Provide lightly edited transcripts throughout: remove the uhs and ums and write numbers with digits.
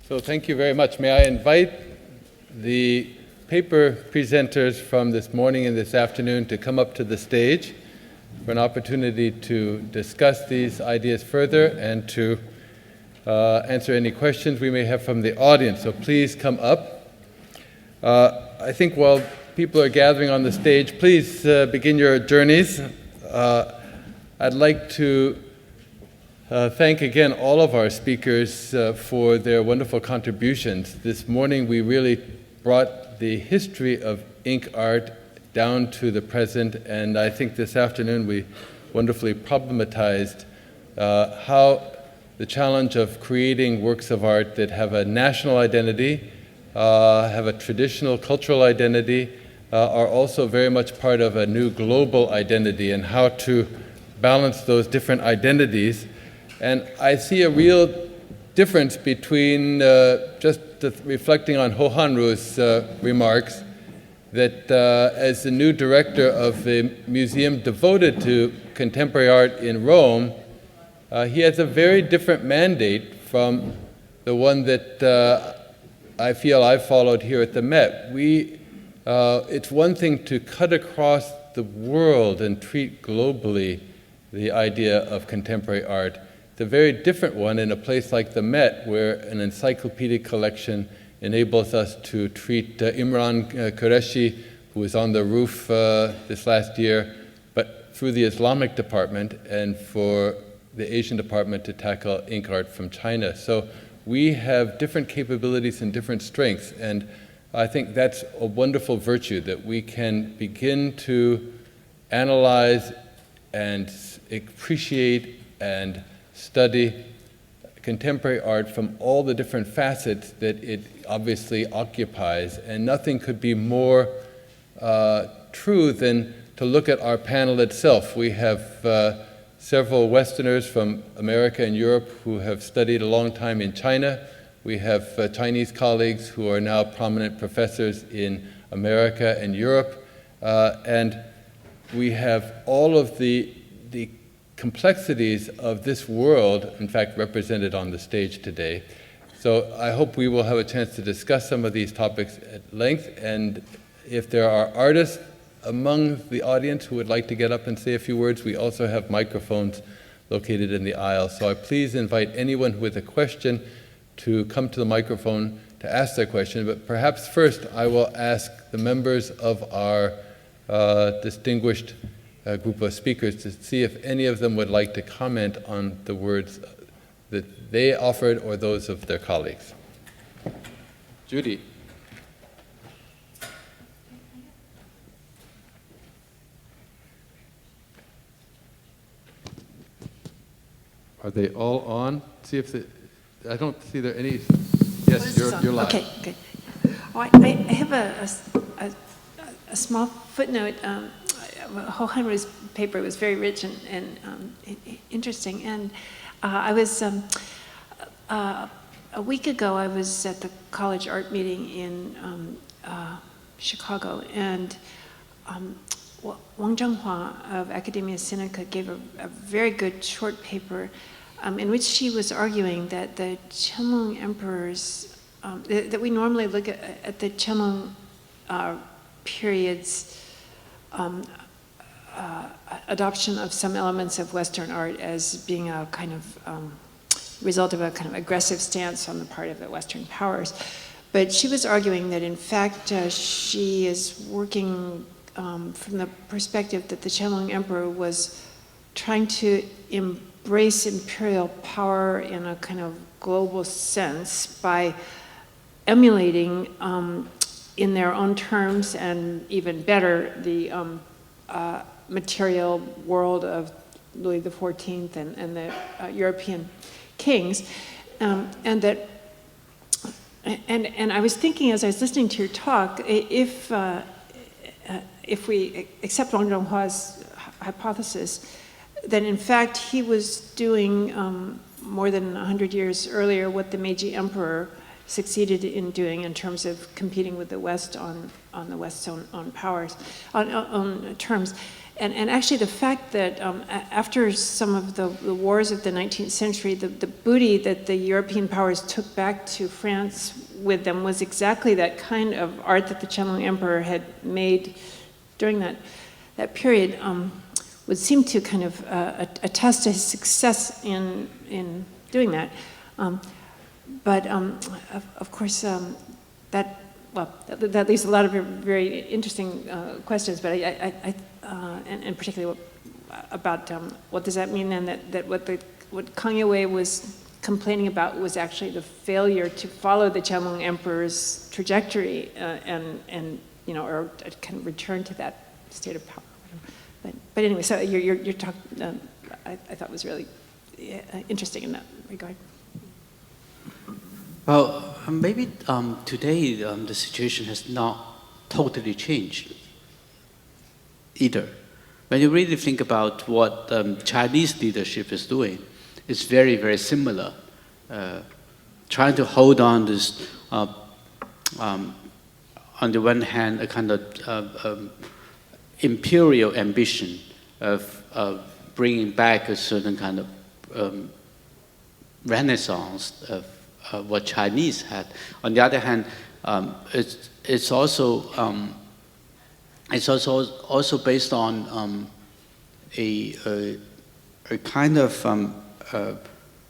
So thank you very much. May I invite the paper presenters from this morning and this afternoon to come up to the stage for an opportunity to discuss these ideas further and to answer any questions we may have from the audience. So please come up. I think while people are gathering on the stage, please begin your journeys. I'd like to thank again all of our speakers for their wonderful contributions. This morning we really brought the history of ink art down to the present, and I think this afternoon we wonderfully problematized how the challenge of creating works of art that have a national identity, have a traditional cultural identity, are also very much part of a new global identity, and how to balance those different identities. And I see a real difference between just reflecting on Hou Hanru's remarks, that as the new director of the museum devoted to contemporary art in Rome, he has a very different mandate from the one that I feel I've followed here at the Met. It's one thing to cut across the world and treat globally the idea of contemporary art. It's a very different one in a place like the Met, where an encyclopedic collection enables us to treat Imran Qureshi, who was on the roof this last year, but through the Islamic department, and for the Asian department to tackle ink art from China. So we have different capabilities and different strengths, and I think that's a wonderful virtue, that we can begin to analyze and appreciate and study contemporary art from all the different facets that it obviously occupies. And nothing could be more true than to look at our panel itself. We have several Westerners from America and Europe who have studied a long time in China. We have Chinese colleagues who are now prominent professors in America and Europe. And we have all of the complexities of this world, in fact, represented on the stage today. So I hope we will have a chance to discuss some of these topics at length, and if there are artists among the audience who would like to get up and say a few words, we also have microphones located in the aisle. So I please invite anyone with a question to come to the microphone to ask their question, but perhaps first I will ask the members of our distinguished group of speakers to see if any of them would like to comment on the words that they offered or those of their colleagues. Judy. Are they all on? See if I don't see there any. Yes, you're live. Okay, good. Oh, I have a small footnote. Hou Hanru's paper was very rich and interesting, and I was a week ago I was at the college art meeting in Chicago, and Wang Zhenghua of Academia Sinica gave a very good short paper in which she was arguing that the Qianlong emperors, that we normally look at the Qianlong period's adoption of some elements of Western art as being a kind of result of a kind of aggressive stance on the part of the Western powers. But she was arguing that in fact she is working from the perspective that the Qianlong emperor was trying to embrace imperial power in a kind of global sense by emulating in their own terms, and even better, the material world of Louis XIV and the European kings, and I was thinking as I was listening to your talk, if we accept Wang Zhenghua's hypothesis, then in fact he was doing more than 100 years earlier what the Meiji Emperor succeeded in doing in terms of competing with the West on the West's own powers, on terms. and actually the fact that after some of the wars of the 19th century, the booty that the European powers took back to France with them was exactly that kind of art that the Qianlong Emperor had made during that period, would seem to kind of attest to his success in doing that. But of course, that leaves a lot of very interesting questions, but and particularly about what does that mean, and that what Kang Youwei was complaining about was actually the failure to follow the Qianlong Emperor's trajectory and or kind of return to that state of power. But anyway, so your talk I thought was really interesting in that regard. Well, maybe today the situation has not totally changed either. When you really think about what Chinese leadership is doing, it's very, very similar. Trying to hold on this, on the one hand, a kind of imperial ambition of bringing back a certain kind of renaissance of what Chinese had. On the other hand, it's also based on a kind of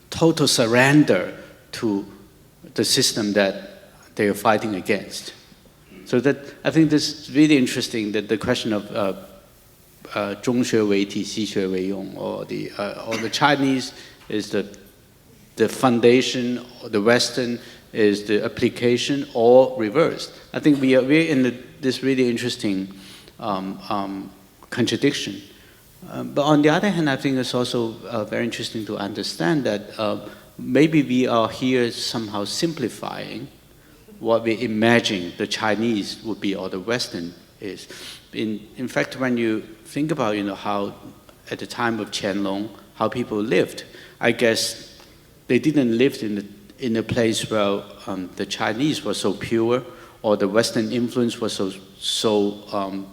total surrender to the system that they are fighting against. So that I think this is really interesting, that the question of 中学为体，西学为用, or the Chinese is the foundation, or the Western is the application, or reversed. I think we're in this really interesting contradiction. But on the other hand, I think it's also very interesting to understand that maybe we are here somehow simplifying what we imagine the Chinese would be or the Western is. In fact, when you think about how at the time of Qianlong, how people lived, I guess they didn't live in a place where the Chinese were so pure, or the Western influence was so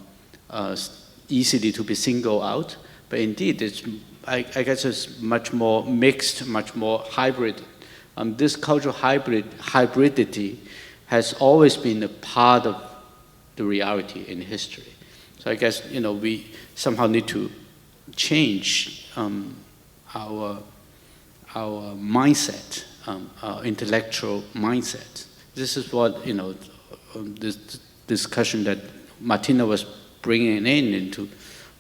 easily to be singled out. But indeed, I guess it's much more mixed, much more hybrid. This cultural hybridity has always been a part of the reality in history. So I guess we somehow need to change our mindset, our intellectual mindset. This is what this discussion that Martina was bringing into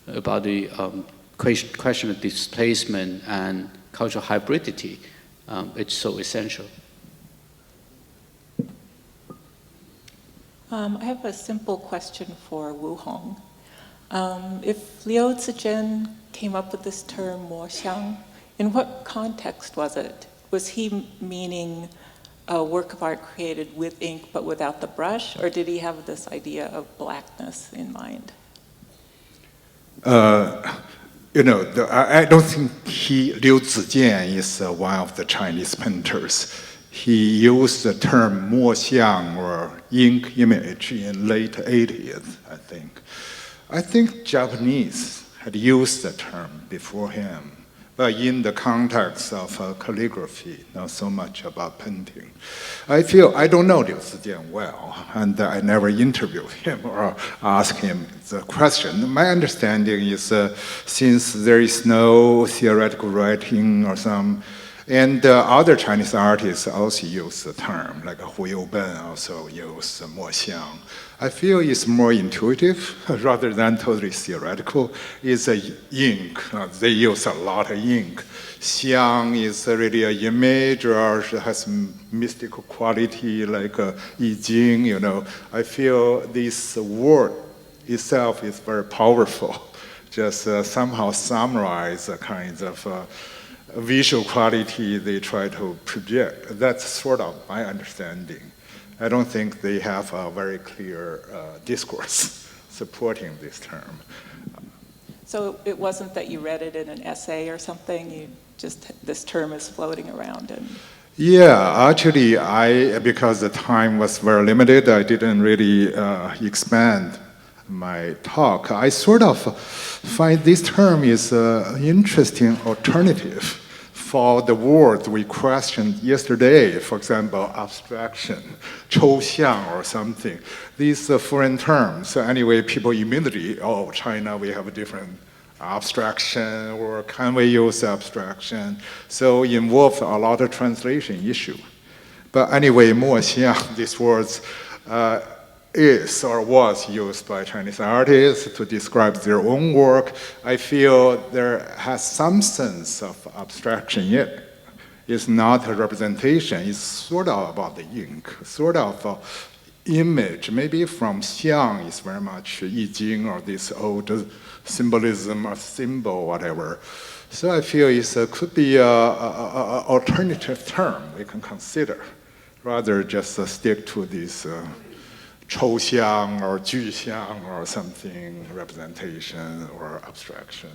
about the question of displacement and cultural hybridity. It's so essential. I have a simple question for Wu Hong. If Liu Zizhen came up with this term, 墨香, in what context was it? Was he meaning a work of art created with ink but without the brush, or did he have this idea of blackness in mind? I don't think Liu Zizhen is one of the Chinese painters. He used the term 墨香 or ink image in late 80s, I think. I think Japanese had used the term before him, but in the context of calligraphy, not so much about painting. I don't know Liu Zizhen well, and I never interviewed him or asked him the question. My understanding is since there is no theoretical writing or some, and other Chinese artists also use the term, like Hu Youben also used 墨香. I feel it's more intuitive rather than totally theoretical. It's ink. They use a lot of ink. Xiang is really an image, or has mystical quality, like I Ching. I feel this word itself is very powerful. Just somehow summarize the kinds of visual quality they try to project. That's sort of my understanding. I don't think they have a very clear discourse supporting this term. So it wasn't that you read it in an essay or something, this term is floating around and... Yeah, actually because the time was very limited, I didn't really expand my talk, I sort of find this term is an interesting alternative for the words we questioned yesterday. For example, abstraction, 抽象 or something. These foreign terms. Anyway, people immediately, oh, China, we have a different abstraction, or can we use abstraction? So involved a lot of translation issue. But anyway, 墨香, these words is or was used by Chinese artists to describe their own work. I feel there has some sense of abstraction yet. It's not a representation, it's sort of about the ink, sort of image, maybe from Xiang is very much I Ching or this old symbolism or symbol, whatever. So I feel it could be an alternative term we can consider, rather just stick to this 抽象 or 具象 or something, representation or abstraction.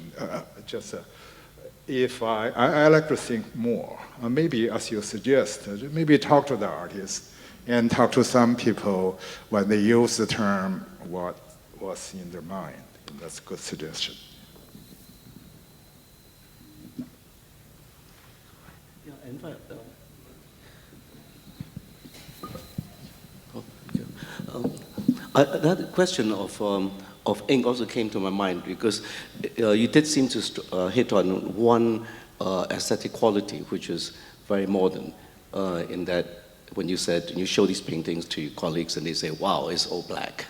If I like to think more, maybe as you suggest, maybe talk to the artists and talk to some people when they use the term, what was in their mind. That's a good suggestion. Yeah, in fact, that question of ink also came to my mind because you did seem to hit on one aesthetic quality, which is very modern, in that when you said, you show these paintings to your colleagues and they say, wow, it's all black.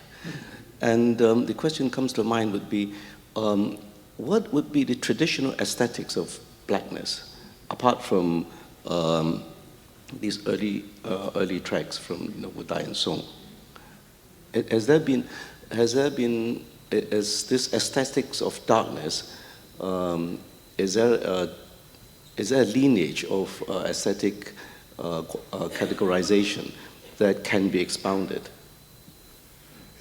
And the question comes to mind would be, what would be the traditional aesthetics of blackness, apart from these early tracks from Wu Dai and Tsong? Has this aesthetics of darkness, is there a lineage of aesthetic categorization that can be expounded?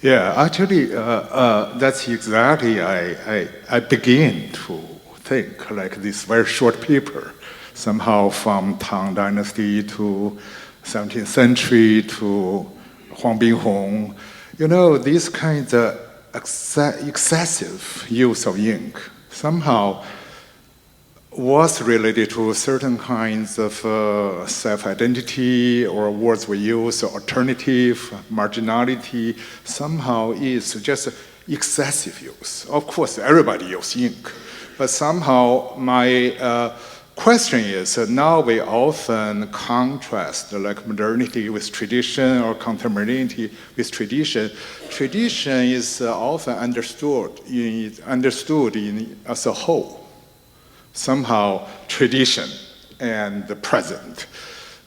Yeah, actually, that's exactly I begin to think like this very short paper, somehow from Tang Dynasty to 17th century to Huang Binghong. You know, this kind of excessive use of ink somehow was related to certain kinds of self-identity or words we use, alternative, marginality, somehow is just excessive use. Of course, everybody uses ink, but somehow my question is, now we often contrast like modernity with tradition or contemporaneity with tradition. Tradition is often understood as a whole. Somehow tradition and the present.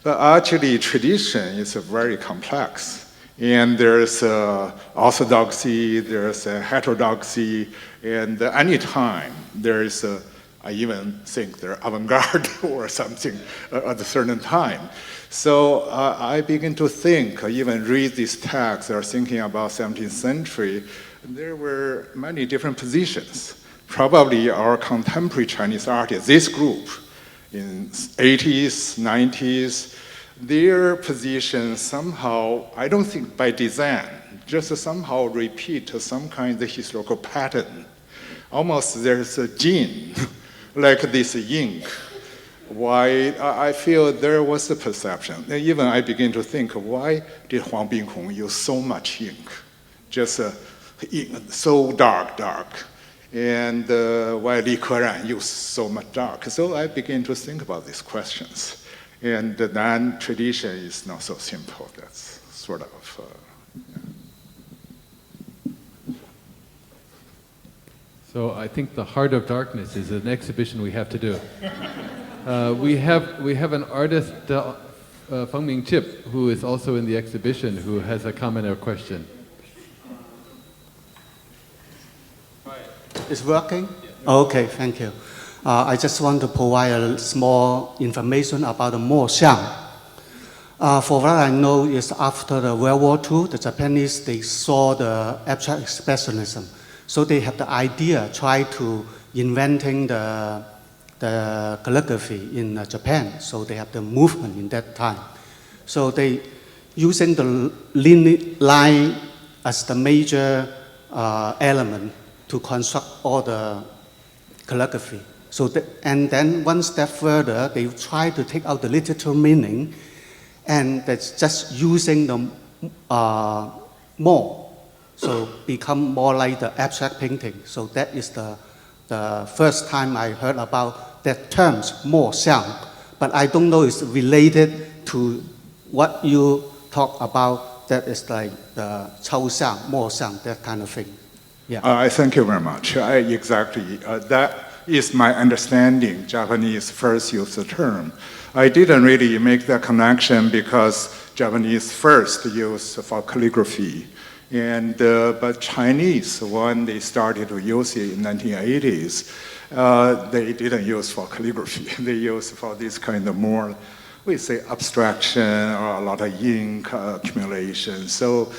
But actually tradition is very complex. And there's orthodoxy, there's heterodoxy, and anytime there's I even think they're avant-garde or something at a certain time. So I begin to think, even read these texts, or thinking about 17th century, there were many different positions. Probably our contemporary Chinese artists, this group, in 80s, 90s, their position somehow, I don't think by design, just somehow repeat some kind of historical pattern. Almost there's a gene, like this ink. Why I feel there was a perception. Even I begin to think, why did Huang Binghong use so much ink? Just so dark. And why Li Keran used so much dark? So I begin to think about these questions. And then tradition is not so simple. That's sort of. So I think the Heart of Darkness is an exhibition we have to do. We have an artist, Fengming Chip, who is also in the exhibition, who has a comment or question. It's working? Okay, thank you. I just want to provide a small information about the Mo Xiang. For what I know is after the World War II, the Japanese, they saw the abstract expressionism. So they have the idea, try to inventing the calligraphy in Japan. So they have the movement in that time. So they using the line as the major element to construct all the calligraphy. So and then one step further, they try to take out the literal meaning, and that's just using the more. So become more like the abstract painting. So that is the first time I heard about that terms, more xiang. But I don't know it's related to what you talk about, that is like the chou xiang, more xiang, that kind of thing. Yeah. Thank you very much. Exactly. That is my understanding. Japanese first used the term. I didn't really make that connection because Japanese first used for calligraphy. And, but Chinese, when they started to use it in 1980s, they didn't use for calligraphy. They used for this kind of more, we say, abstraction or a lot of ink accumulation. So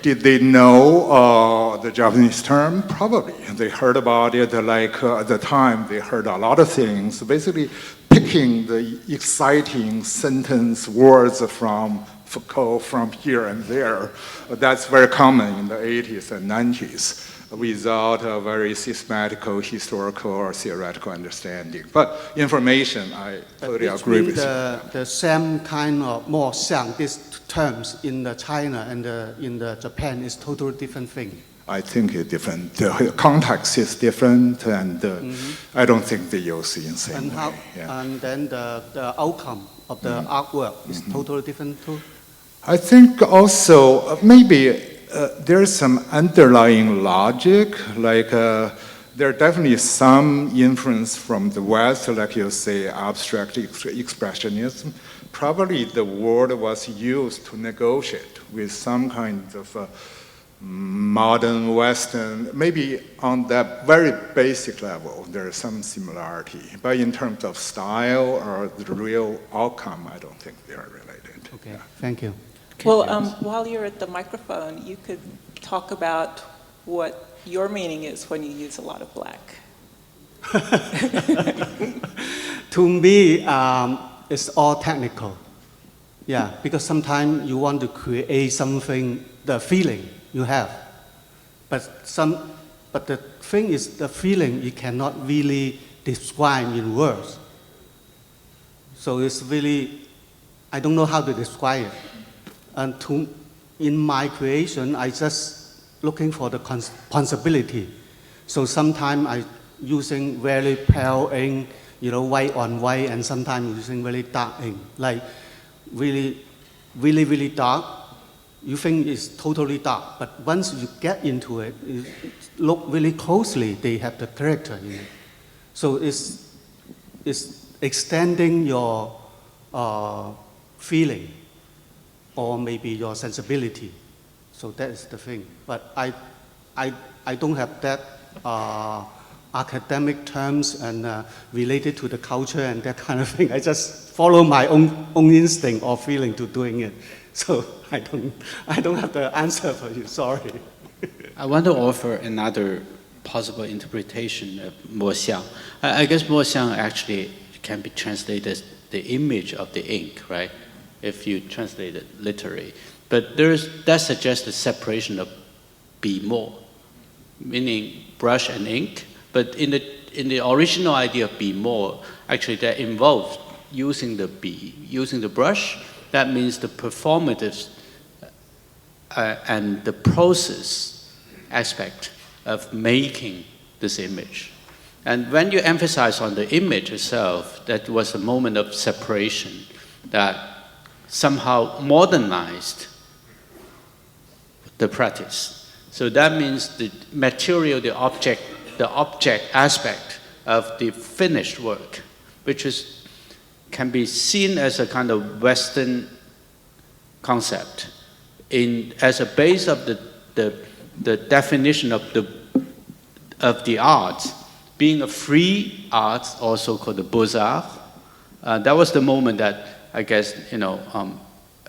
did they know the Japanese term? Probably. They heard about it like at the time they heard a lot of things. Basically picking the exciting sentence words from Foucault from here and there. That's very common in the 80s and 90s without a very systematical, historical, or theoretical understanding. But information, I totally agree with you. The same kind of more xiang, these terms in the China and in the Japan is totally different thing. I think it's different. The context is different, and I don't think they use it in the same way. And then the outcome of the artwork is totally different too? I think also maybe there's some underlying logic, like there definitely some influence from the West, like you say, abstract expressionism. Probably the word was used to negotiate with some kind of modern Western, maybe on that very basic level, there's some similarity. But in terms of style or the real outcome, I don't think they are related. Okay, yeah. Thank you. Well, while you're at the microphone, you could talk about what your meaning is when you use a lot of black. To me, it's all technical. Yeah, because sometimes you want to create something, the feeling you have. But the thing is, the feeling you cannot really describe in words. So it's really, I don't know how to describe it. And in my creation, I just looking for the possibility. So sometimes I using very pale ink, white on white, and sometimes using very dark ink, like really, really, really dark. You think it's totally dark, but once you get into it, you look really closely, they have the character in it. So it's extending your feeling, or maybe your sensibility. So that is the thing. But I don't have that academic terms and related to the culture and that kind of thing. I just follow my own instinct or feeling to doing it. So I don't have the answer for you, sorry. I want to offer another possible interpretation of Mo Xiang. I guess Mo Xiang actually can be translated as the image of the ink, right? If you translate it literally. But that suggests the separation of Bi Mo, meaning brush and ink. But in the original idea of Bi Mo, actually that involves using the Bi, using the brush. That means the performative and the process aspect of making this image. And when you emphasize on the image itself, that was a moment of separation that somehow modernized the practice. So that means the material, the object aspect of the finished work, which can be seen as a kind of Western concept as a base of the definition of the art, being a free art, also called the Beaux-Arts. That was the moment that I guess,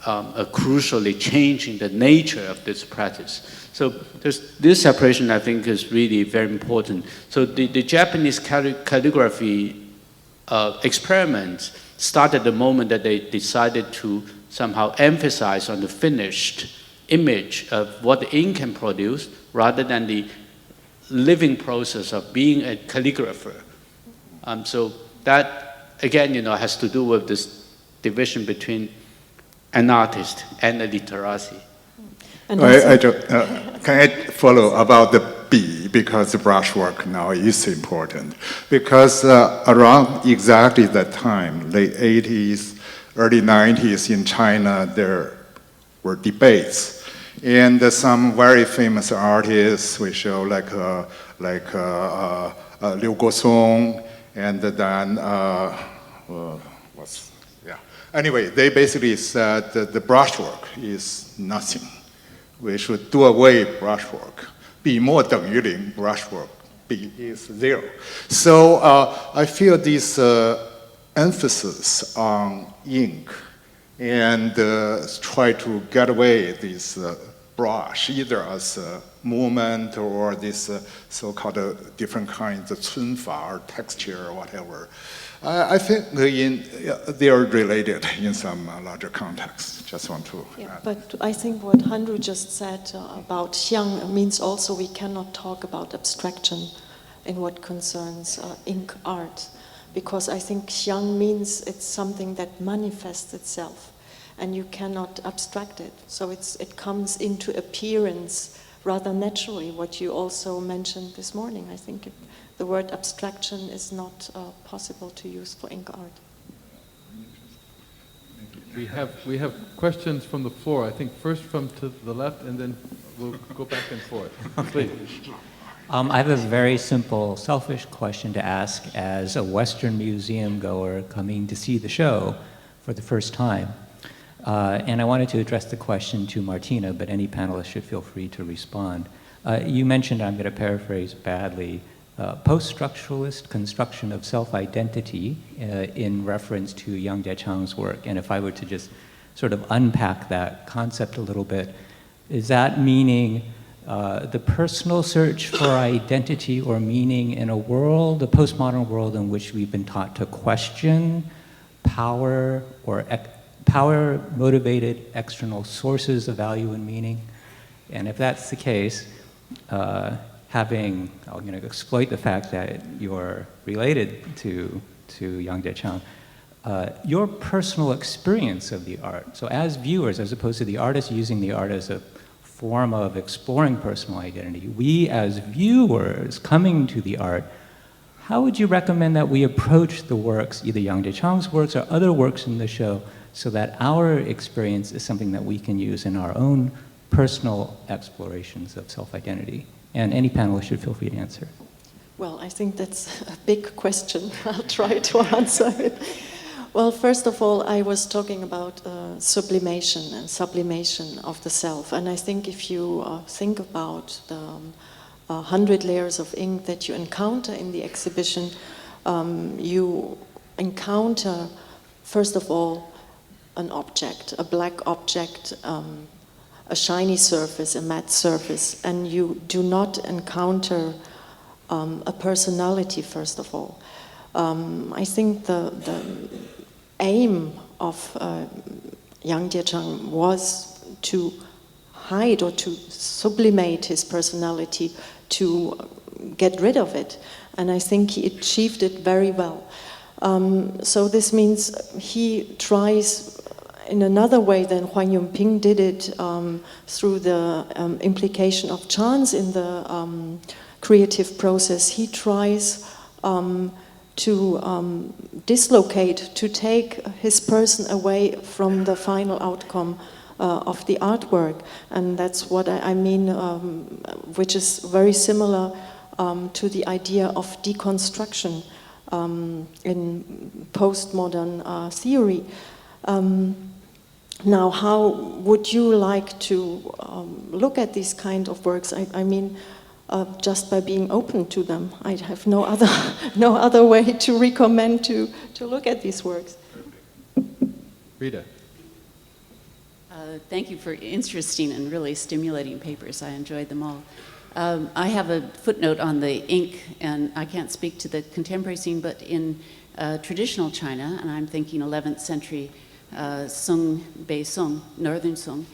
crucially changing the nature of this practice. So this separation, I think, is really very important. So the Japanese calligraphy experiments started the moment that they decided to somehow emphasize on the finished image of what the ink can produce rather than the living process of being a calligrapher. So that, again, has to do with this division between an artist and a literacy. Can I follow about the B, because the brushwork now is important. Because around exactly that time, late 80s, early 90s in China, there were debates. And some very famous artists we show, like Liu Guosong, and then Anyway, they basically said that the brushwork is nothing. We should do away brushwork. 笔墨等于零, brushwork, 笔 is zero. So I feel this emphasis on ink and try to get away this brush, either as a movement or this so-called different kinds of 皴法 or texture or whatever. I think they are related in some larger context. Just want to add. But I think what Hanru just said about Xiang means also we cannot talk about abstraction in what concerns ink art, because I think Xiang means it's something that manifests itself, and you cannot abstract it. So it comes into appearance rather naturally, what you also mentioned this morning. I think the word abstraction is not possible to use for ink art. We have questions from the floor. I think first from to the left, and then we'll go back and forth. Please. I have a very simple, selfish question to ask as a Western museum goer coming to see the show for the first time. And I wanted to address the question to Martina, but any panelist should feel free to respond. You mentioned, I'm going to paraphrase badly, post-structuralist construction of self-identity in reference to Yang Jiechang's work. And if I were to just sort of unpack that concept a little bit, is that meaning the personal search for identity or meaning in a world, a postmodern world in which we've been taught to question power or power-motivated external sources of value and meaning? And if that's the case, I'm going to exploit the fact that you're related to Yang Jiechang, your personal experience of the art. So as viewers, as opposed to the artist using the art as a form of exploring personal identity, we as viewers coming to the art, how would you recommend that we approach the works, either Yang Jiechang's works or other works in the show, so that our experience is something that we can use in our own personal explorations of self-identity? And any panelist should feel free to answer. Well, I think that's a big question. I'll try to answer it. Well, first of all, I was talking about sublimation and sublimation of the self. And I think if you think about the 100 layers of ink that you encounter in the exhibition, you encounter, first of all, an object, a black object, a shiny surface, a matte surface, and you do not encounter a personality, first of all. I think the aim of Yang Jiechang was to hide or to sublimate his personality, to get rid of it, and I think he achieved it very well. So this means he tries in another way than Huan Yunping did it through the implication of chance in the creative process. He tries to dislocate, to take his person away from the final outcome of the artwork. And that's what I mean, which is very similar to the idea of deconstruction in postmodern theory. Now, how would you like to look at these kind of works? I mean, just by being open to them. I have no other way to recommend to look at these works. Britta. Thank you for interesting and really stimulating papers. I enjoyed them all. I have a footnote on the ink, and I can't speak to the contemporary scene, but in traditional China, and I'm thinking 11th century Tsong, northern Tsong,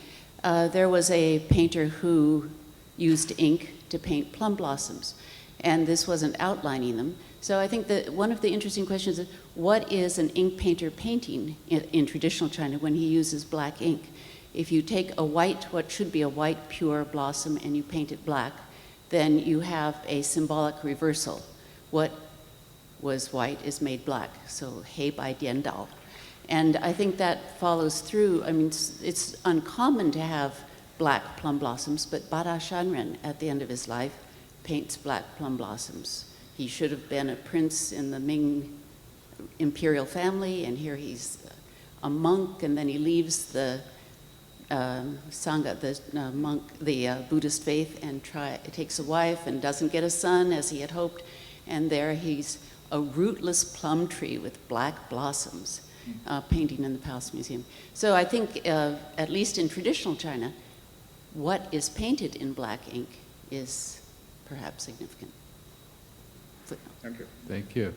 there was a painter who used ink to paint plum blossoms, and this wasn't outlining them. So I think that one of the interesting questions is, what is an ink painter painting in traditional China when he uses black ink? If you take a white, what should be a white pure blossom, and you paint it black, then you have a symbolic reversal. What was white is made black, so hei bai dian dao. And I think that follows through. I mean, it's uncommon to have black plum blossoms, but Bada Shanren, at the end of his life, paints black plum blossoms. He should have been a prince in the Ming imperial family, and here he's a monk, and then he leaves the Sangha, the Buddhist faith, and takes a wife and doesn't get a son as he had hoped, and there he's a rootless plum tree with black blossoms, painting in the Palace Museum. So I think, at least in traditional China, what is painted in black ink is perhaps significant. Footnote. Thank you. Thank you.